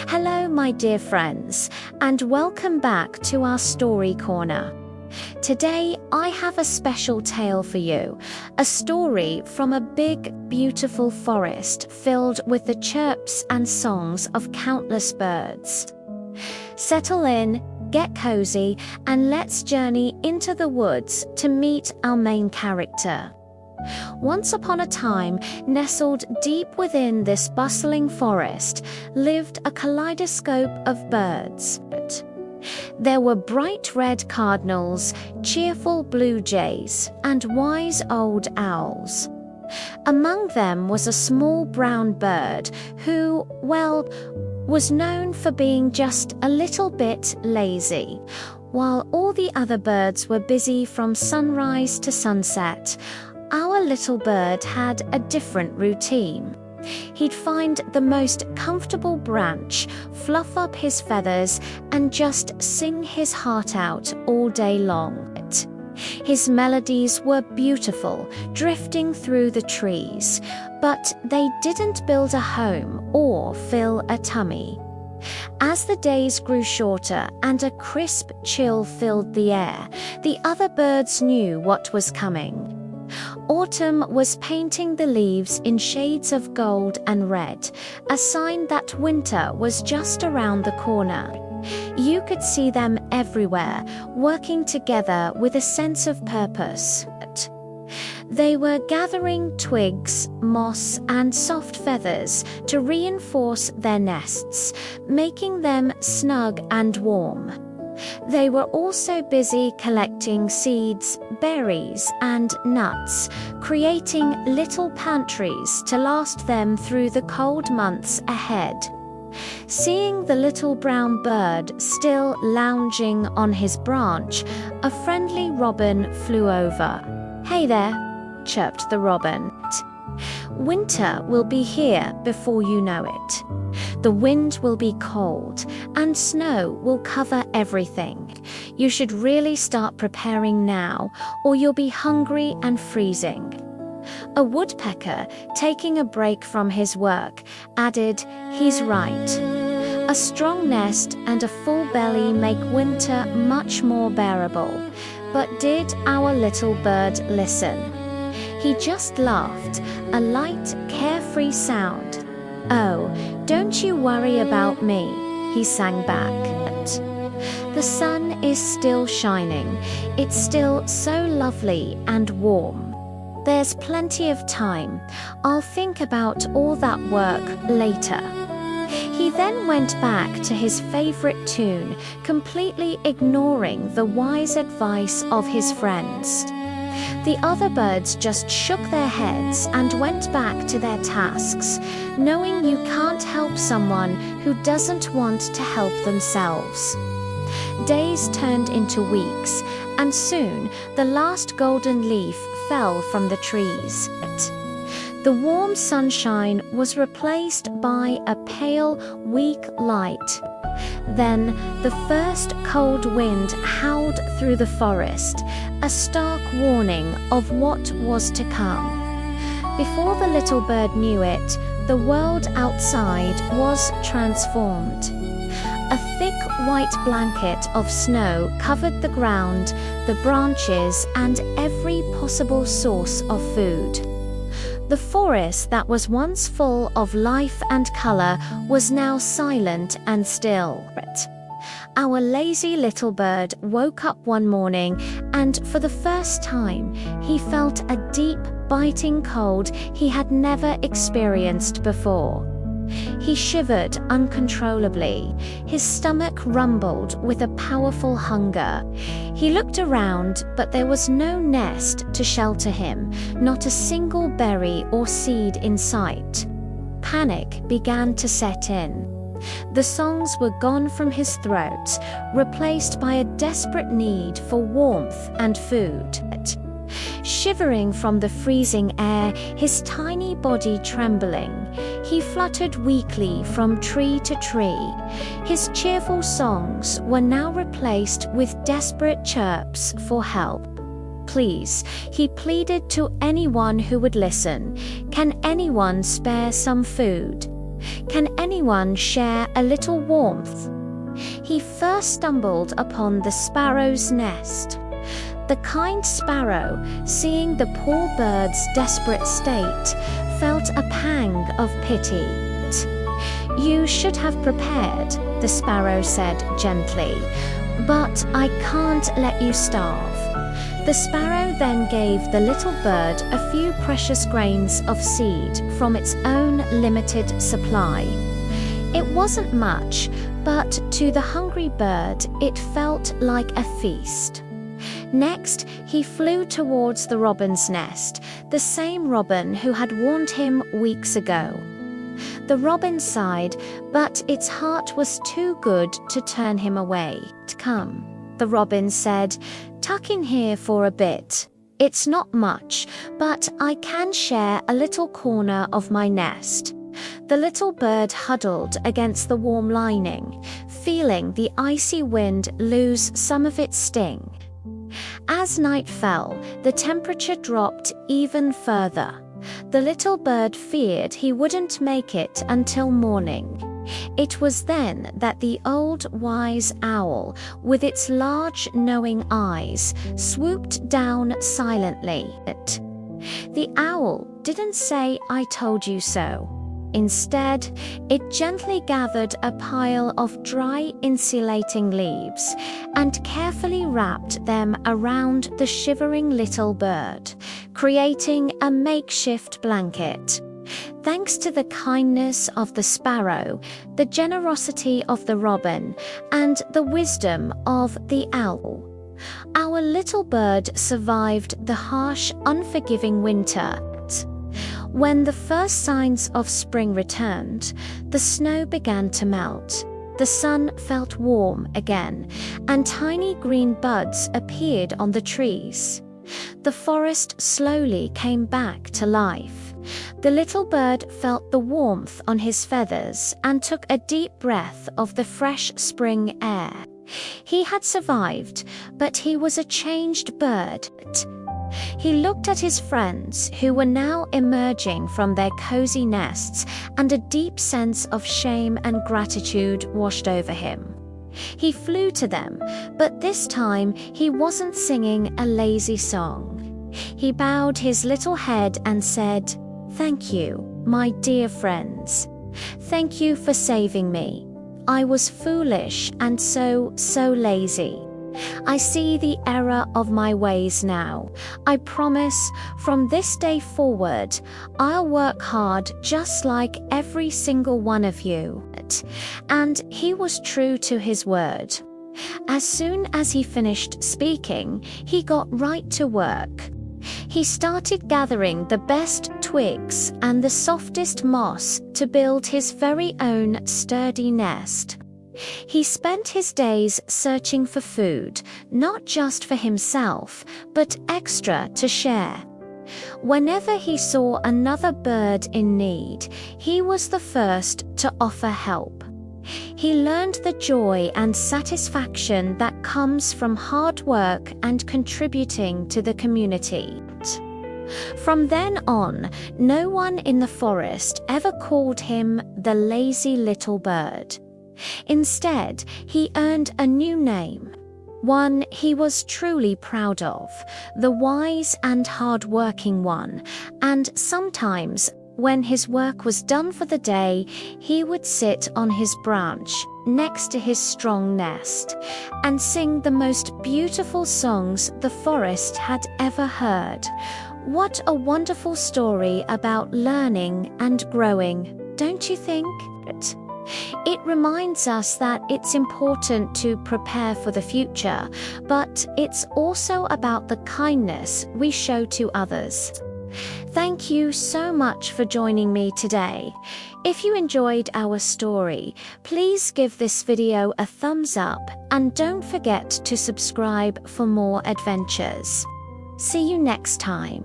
Hello, my dear friends, and welcome back to our story corner. Today, I have a special tale for you, a story from a big, beautiful forest filled with the chirps and songs of countless birds. Settle in, get cozy, and let's journey into the woods to meet our main character. Once upon a time, nestled deep within this bustling forest, lived a kaleidoscope of birds. There were bright red cardinals, cheerful blue jays, and wise old owls. Among them was a small brown bird who, was known for being just a little bit lazy. While all the other birds were busy from sunrise to sunset, our little bird had a different routine. He'd find the most comfortable branch, fluff up his feathers, and just sing his heart out all day long. His melodies were beautiful, drifting through the trees, but they didn't build a home or fill a tummy. As the days grew shorter and a crisp chill filled the air, the other birds knew what was coming. Autumn was painting the leaves in shades of gold and red, a sign that winter was just around the corner. You could see them everywhere, working together with a sense of purpose. They were gathering twigs, moss, and soft feathers to reinforce their nests, making them snug and warm. They were also busy collecting seeds, berries, and nuts, creating little pantries to last them through the cold months ahead. Seeing the little brown bird still lounging on his branch, a friendly robin flew over. "Hey there," chirped the robin. "Winter will be here before you know it. The wind will be cold, and snow will cover everything. You should really start preparing now, or you'll be hungry and freezing." A woodpecker, taking a break from his work, added, "He's right. A strong nest and a full belly make winter much more bearable." But did our little bird listen? He just laughed, a light, carefree sound. "Oh, don't you worry about me," he sang back. "The sun is still shining. It's still so lovely and warm. There's plenty of time. I'll think about all that work later." He then went back to his favorite tune, completely ignoring the wise advice of his friends. The other birds just shook their heads and went back to their tasks, knowing you can't help someone who doesn't want to help themselves. Days turned into weeks, and soon the last golden leaf fell from the trees. The warm sunshine was replaced by a pale, weak light. Then the first cold wind howled through the forest, a stark warning of what was to come. Before the little bird knew it, the world outside was transformed. A thick white blanket of snow covered the ground, the branches, and every possible source of food. The forest that was once full of life and color was now silent and still. Our lazy little bird woke up one morning, and for the first time, he felt a deep, biting cold he had never experienced before. He shivered uncontrollably. His stomach rumbled with a powerful hunger. He looked around, but there was no nest to shelter him, not a single berry or seed in sight. Panic began to set in. The songs were gone from his throat, replaced by a desperate need for warmth and food. Shivering from the freezing air, his tiny body trembling, he fluttered weakly from tree to tree. His cheerful songs were now replaced with desperate chirps for help. "Please," he pleaded to anyone who would listen, "can anyone spare some food?" Can anyone share a little warmth? He first stumbled upon the sparrow's nest. The kind sparrow, seeing the poor bird's desperate state, felt a pang of pity. "You should have prepared," the sparrow said gently, "but I can't let you starve." The sparrow then gave the little bird a few precious grains of seed from its own limited supply. It wasn't much, but to the hungry bird it felt like a feast. Next, he flew towards the robin's nest, the same robin who had warned him weeks ago. The robin sighed, but its heart was too good to turn him away. "Come," the robin said, "tuck in here for a bit. It's not much, but I can share a little corner of my nest." The little bird huddled against the warm lining, feeling the icy wind lose some of its sting. As night fell, the temperature dropped even further. The little bird feared he wouldn't make it until morning. It was then that the old wise owl, with its large knowing eyes, swooped down silently. The owl didn't say, "I told you so." Instead, it gently gathered a pile of dry, insulating leaves and carefully wrapped them around the shivering little bird, creating a makeshift blanket. Thanks to the kindness of the sparrow, the generosity of the robin, and the wisdom of the owl, our little bird survived the harsh, unforgiving winter. When the first signs of spring returned, the snow began to melt. The sun felt warm again, and tiny green buds appeared on the trees. The forest slowly came back to life. The little bird felt the warmth on his feathers and took a deep breath of the fresh spring air. He had survived, but he was a changed bird. He looked at his friends who were now emerging from their cozy nests, and a deep sense of shame and gratitude washed over him. He flew to them, but this time he wasn't singing a lazy song. He bowed his little head and said, "Thank you, my dear friends. Thank you for saving me. I was foolish and so lazy. I see the error of my ways now. I promise, from this day forward, I'll work hard just like every single one of you." And he was true to his word. As soon as he finished speaking, he got right to work. He started gathering the best twigs and the softest moss to build his very own sturdy nest. He spent his days searching for food, not just for himself, but extra to share. Whenever he saw another bird in need, he was the first to offer help. He learned the joy and satisfaction that comes from hard work and contributing to the community. From then on, no one in the forest ever called him the lazy little bird. Instead, he earned a new name, one he was truly proud of, the wise and hard-working one, and sometimes, when his work was done for the day, he would sit on his branch next to his strong nest and sing the most beautiful songs the forest had ever heard. What a wonderful story about learning and growing, don't you think? It reminds us that it's important to prepare for the future, but it's also about the kindness we show to others. Thank you so much for joining me today. If you enjoyed our story, please give this video a thumbs up and don't forget to subscribe for more adventures. See you next time.